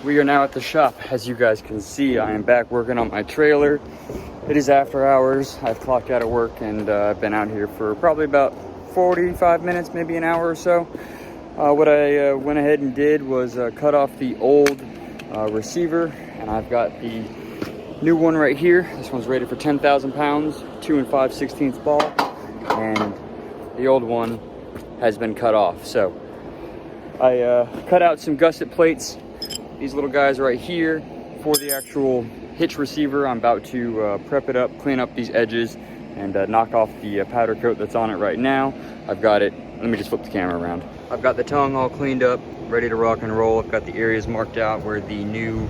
We are now at the shop. As you guys can see, I am back working on my trailer. It is after hours. I've clocked out of work and I've been out here for probably about 45 minutes, maybe an hour or so. What I went ahead and did was cut off the old receiver, and I've got the new one right here. This one's rated for 10,000 pounds, 2 5/16 ball, and the old one has been cut off. So I cut out some gusset plates. These little guys right here for the actual hitch receiver. I'm about to prep it up, clean up these edges, and knock off the powder coat that's on it right now. I've got it, let me just flip the camera around. I've got the tongue all cleaned up, ready to rock and roll. I've got the areas marked out where the new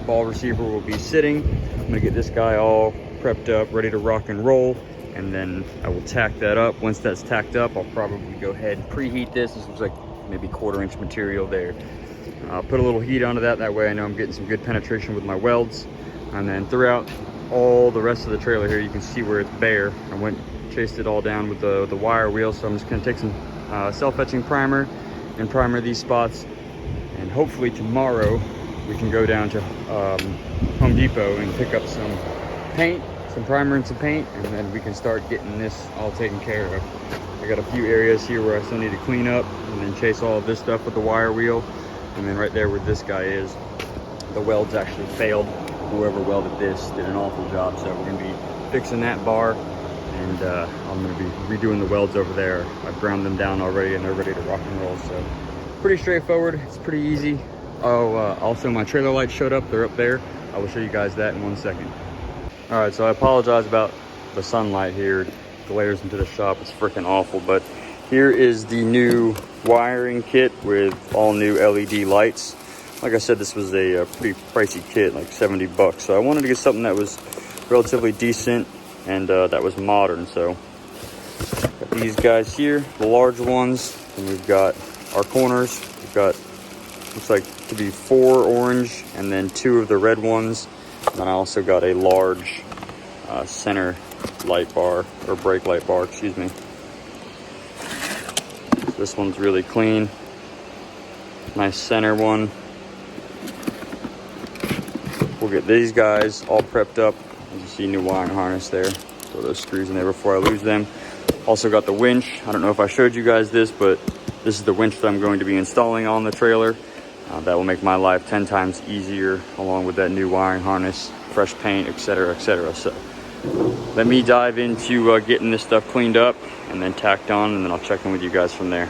ball receiver will be sitting. I'm gonna get this guy all prepped up, ready to rock and roll, and then I will tack that up. Once that's tacked up, I'll probably go ahead and preheat this. This looks like maybe 1/4 inch material there. I'll put a little heat onto that way I know I'm getting some good penetration with my welds. And then throughout all the rest of the trailer here, you can see where it's bare. I chased it all down with the wire wheel, so I'm just gonna take some self-etching primer and primer these spots. And hopefully tomorrow we can go down to Home Depot and pick up some paint, some primer and some paint, and then we can start getting this all taken care of. I got a few areas here where I still need to clean up, and then chase all of this stuff with the wire wheel. And then right there where this guy is, the welds actually failed. Whoever welded this did an awful job. So we're gonna be fixing that bar, and I'm gonna be redoing the welds over there. I've ground them down already and they're ready to rock and roll. So pretty straightforward, it's pretty easy. Also my trailer lights showed up, they're up there. I will show you guys that in 1 second. All right, so I apologize about the sunlight here. Glares into the shop, it's freaking awful, but here is the new wiring kit with all new LED lights. Like I said, this was a pretty pricey kit, like 70 bucks. So I wanted to get something that was relatively decent and that was modern. So got these guys here, the large ones, and we've got our corners. We've got, looks like to be 4 orange and then 2 of the red ones. And then I also got a large center light bar, or brake light bar, excuse me. This one's really clean. Nice center one. We'll get these guys all prepped up. As you see, new wiring harness there. Throw those screws in there before I lose them. Also got the winch. I don't know if I showed you guys this, but this is the winch that I'm going to be installing on the trailer. That will make my life 10 times easier, along with that new wiring harness, fresh paint, etc., etc. So let me dive into getting this stuff cleaned up and then tacked on, and then I'll check in with you guys from there.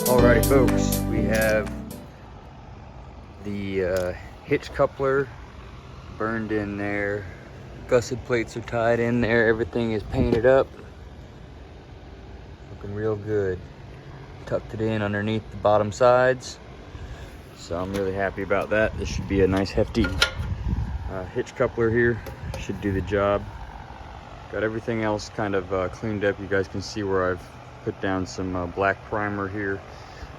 Alrighty folks, we have the hitch coupler burned in there, gusset plates are tied in there, everything is painted up, looking real good. Tucked it in underneath the bottom sides, so I'm really happy about that. This should be a nice hefty hitch coupler here, should do the job. Got everything else kind of cleaned up. You guys can see where I've put down some black primer here.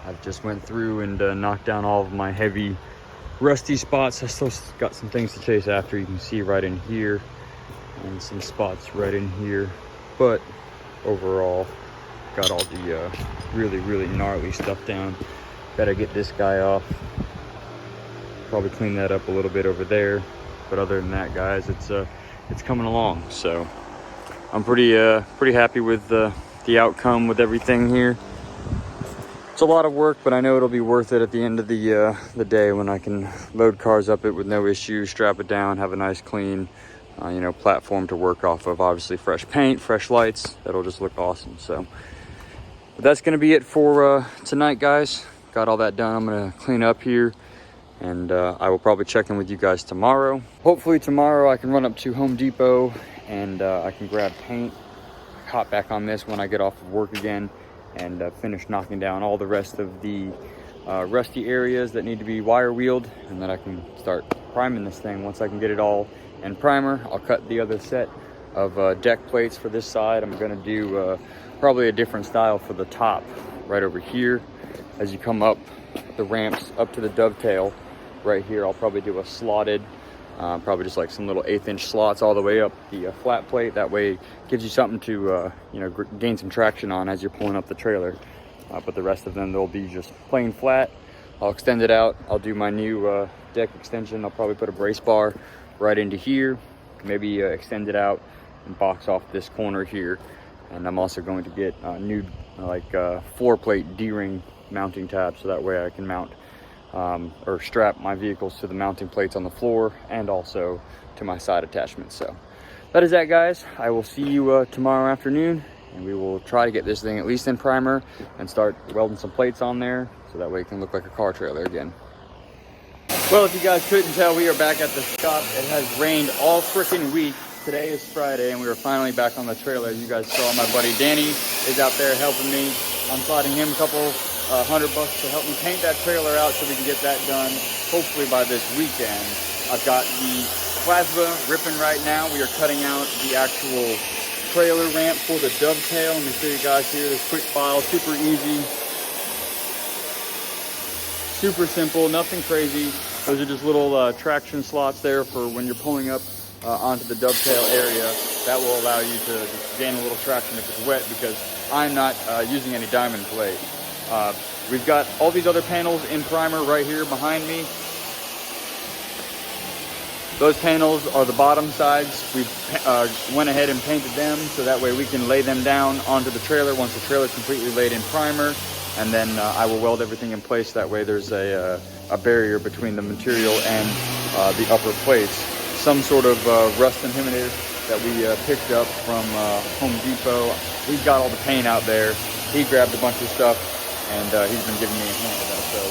I've just went through and knocked down all of my heavy rusty spots. I still got some things to chase after. You can see right in here and some spots right in here, but overall got all the really gnarly stuff down. Gotta get this guy off, probably clean that up a little bit over there, but other than that, guys, it's coming along. So I'm pretty happy with the outcome with everything here. It's a lot of work, but I know it'll be worth it at the end of the day when I can load cars up it with no issues, strap it down, have a nice clean platform to work off of. Obviously fresh paint, fresh lights, that'll just look awesome. So but that's gonna be it for tonight, guys. got all that done. I'm gonna clean up here, and I will probably check in with you guys tomorrow. Hopefully tomorrow I can run up to Home Depot and I can grab paint, hop back on this when I get off of work again, and finish knocking down all the rest of the rusty areas that need to be wire wheeled, and then I can start priming this thing. Once I can get it all in primer, I'll cut the other set of deck plates for this side. I'm gonna do probably a different style for the top right over here. As you come up the ramps up to the dovetail right here, I'll probably do a slotted, probably just like some little 1/8 inch slots all the way up the flat plate. That way it gives you something to you know, gain some traction on as you're pulling up the trailer. But the rest of them, they'll be just plain flat. I'll extend it out. I'll do my new deck extension. I'll probably put a brace bar right into here, maybe extend it out and box off this corner here. And I'm also going to get new like floor plate D-ring mounting tabs, so that way I can mount or strap my vehicles to the mounting plates on the floor and also to my side attachments. So that is that, guys. I will see you tomorrow afternoon, and we will try to get this thing at least in primer and start welding some plates on there, so that way it can look like a car trailer again. Well, if you guys couldn't tell, we are back at the shop. It has rained all freaking week. Today is Friday, and we are finally back on the trailer. You guys saw my buddy Danny is out there helping me. I'm sliding him a couple $100 to help me paint that trailer out so we can get that done hopefully by this weekend. I've got the plasma ripping right now. We are cutting out the actual trailer ramp for the dovetail. Let me show you guys here this quick file. Super easy, super simple, nothing crazy. Those are just little traction slots there for when you're pulling up onto the dovetail area. That will allow you to just gain a little traction if it's wet, because I'm not using any diamond plate. We've got all these other panels in primer right here behind me. Those panels are the bottom sides. We went ahead and painted them so that way we can lay them down onto the trailer once the trailer is completely laid in primer. And then I will weld everything in place. That way there's a barrier between the material and the upper plates. Some sort of rust inhibitor that we picked up from Home Depot. He's got all the paint out there. He grabbed a bunch of stuff, and he's been giving me a hand with that. So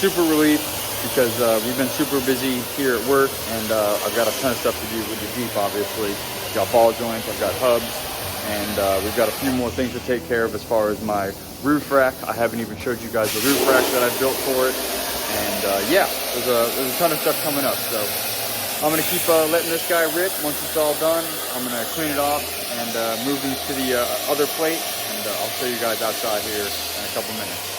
super relief, because we've been super busy here at work, and I've got a ton of stuff to do with the Jeep, obviously. I've got ball joints, I've got hubs, and we've got a few more things to take care of as far as my roof rack. I haven't even showed you guys the roof rack that I built for it. And yeah, there's a ton of stuff coming up. So I'm gonna keep letting this guy rip. Once it's all done, I'm gonna clean it off and move these to the other plate, and I'll show you guys outside here in a couple minutes.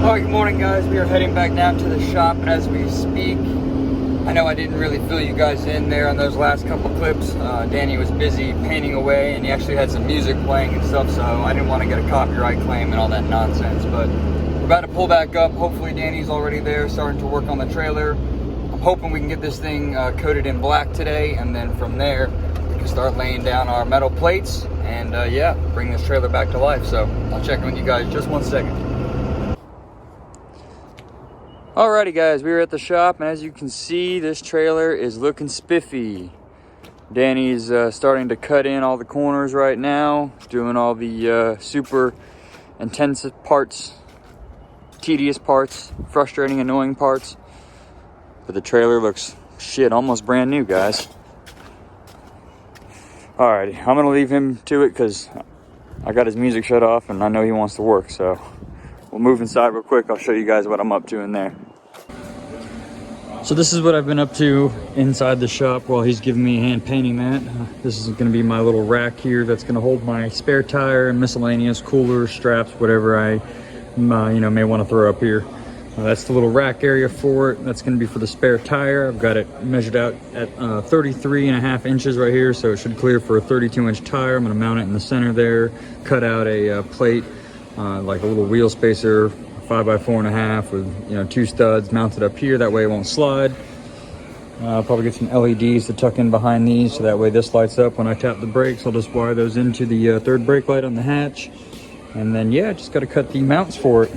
All right, good morning, guys. We are heading back down to the shop as we speak. I know I didn't really fill you guys in there on those last couple clips. Danny was busy painting away, and he actually had some music playing and stuff, so I didn't want to get a copyright claim and all that nonsense. But we're about to pull back up. Hopefully Danny's already there starting to work on the trailer. I'm hoping we can get this thing coated in black today, and then from there we can start laying down our metal plates and yeah, bring this trailer back to life. So I'll check in with you guys just one second. Alrighty, guys, we are at the shop, and as you can see, this trailer is looking spiffy. Danny's starting to cut in all the corners right now, doing all the super intensive parts, tedious parts, frustrating, annoying parts. But the trailer looks, shit, almost brand new, guys. Alrighty, I'm gonna leave him to it because I got his music shut off and I know he wants to work, so we'll move inside real quick. I'll show you guys what I'm up to in there. So this is what I've been up to inside the shop while he's giving me a hand painting that. This is going to be my little rack here that's going to hold my spare tire and miscellaneous coolers, straps, whatever I may want to throw up here. That's the little rack area for it. That's going to be for the spare tire. I've got it measured out at 33.5 inches right here, so it should clear for a 32-inch tire. I'm going to mount it in the center there, cut out a plate, like a little wheel spacer, 5x4.5 with 2 studs mounted up here. That way it won't slide. I'll probably get some LEDs to tuck in behind these, so that way this lights up when I tap the brakes. I'll just wire those into the third brake light on the hatch. And then, yeah, just got to cut the mounts for it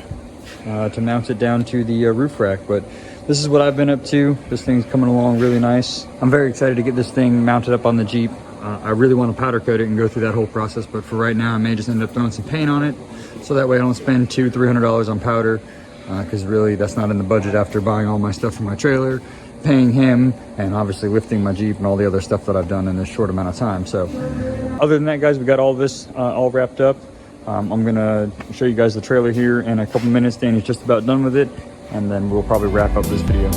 to mount it down to the roof rack. But this is what I've been up to. This thing's coming along really nice. I'm very excited to get this thing mounted up on the Jeep. I really want to powder coat it and go through that whole process, but for right now I may just end up throwing some paint on it, so that way I don't spend $200-300 on powder, because really that's not in the budget after buying all my stuff from my trailer, paying him, and obviously lifting my Jeep and all the other stuff that I've done in this short amount of time. So other than that, guys, we got all this all wrapped up. I'm gonna show you guys the trailer here in a couple minutes. Danny's just about done with it, and then we'll probably wrap up this video.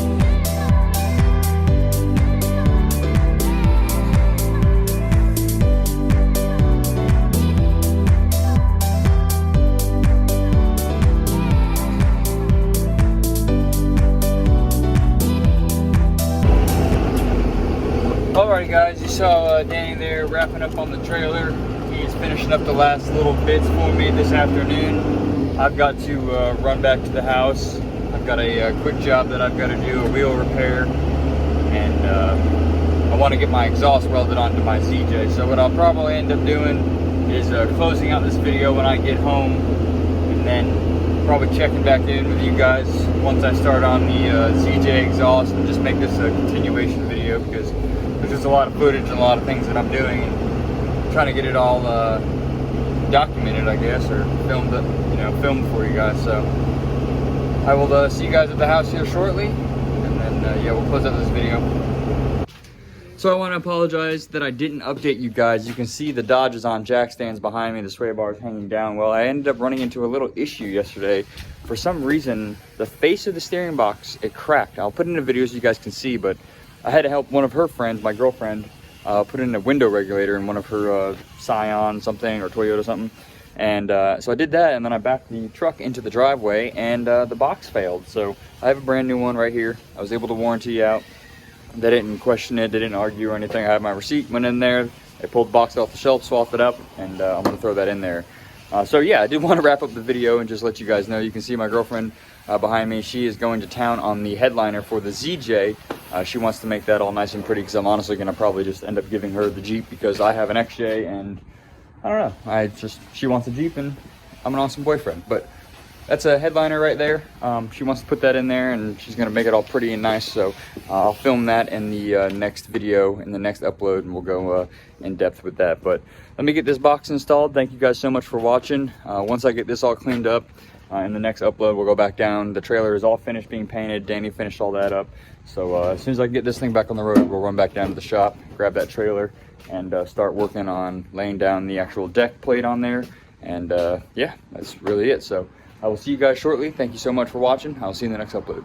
Alrighty guys, you saw Danny there wrapping up on the trailer. He's finishing up the last little bits for me this afternoon. I've got to run back to the house. I've got a quick job that I've got to do, a wheel repair, and I want to get my exhaust welded onto my ZJ. So what I'll probably end up doing is closing out this video when I get home, and then probably checking back in with you guys once I start on the ZJ exhaust, and just make this a continuation video, because there's just a lot of footage and a lot of things that I'm doing, and trying to get it all documented, I guess, or filmed for you guys. So I will see you guys at the house here shortly, and then yeah, we'll close out this video. So I want to apologize that I didn't update you guys. You can see the Dodge is on jack stands behind me, the sway bar is hanging down. Well, I ended up running into a little issue yesterday. For some reason, the face of the steering box, it cracked. I'll put it in a video so you guys can see, but I had to help one of her friends, my girlfriend, put in a window regulator in one of her Scion something or Toyota something. And so I did that, and then I backed the truck into the driveway, and the box failed. So I have a brand new one right here. I was able to warranty out. They didn't question it, they didn't argue or anything. I have my receipt, went in there, they pulled the box off the shelf, swapped it up, and I'm gonna throw that in there. So yeah, I did want to wrap up the video and just let you guys know. You can see my girlfriend behind me. She is going to town on the headliner for the ZJ. She wants to make that all nice and pretty, because I'm honestly gonna probably just end up giving her the Jeep, because I have an XJ, and I don't know, she wants a Jeep, and I'm an awesome boyfriend. But that's a headliner right there. She wants to put that in there, and she's gonna make it all pretty and nice. So I'll film that in the next video, in the next upload, and we'll go in depth with that. But let me get this box installed. Thank you guys so much for watching. Once I get this all cleaned up, in the next upload, we'll go back down. The trailer is all finished being painted. Danny finished all that up. So as soon as I get this thing back on the road, we'll run back down to the shop, grab that trailer, and start working on laying down the actual deck plate on there. And yeah, that's really it. So I will see you guys shortly. Thank you so much for watching. I'll see you in the next upload.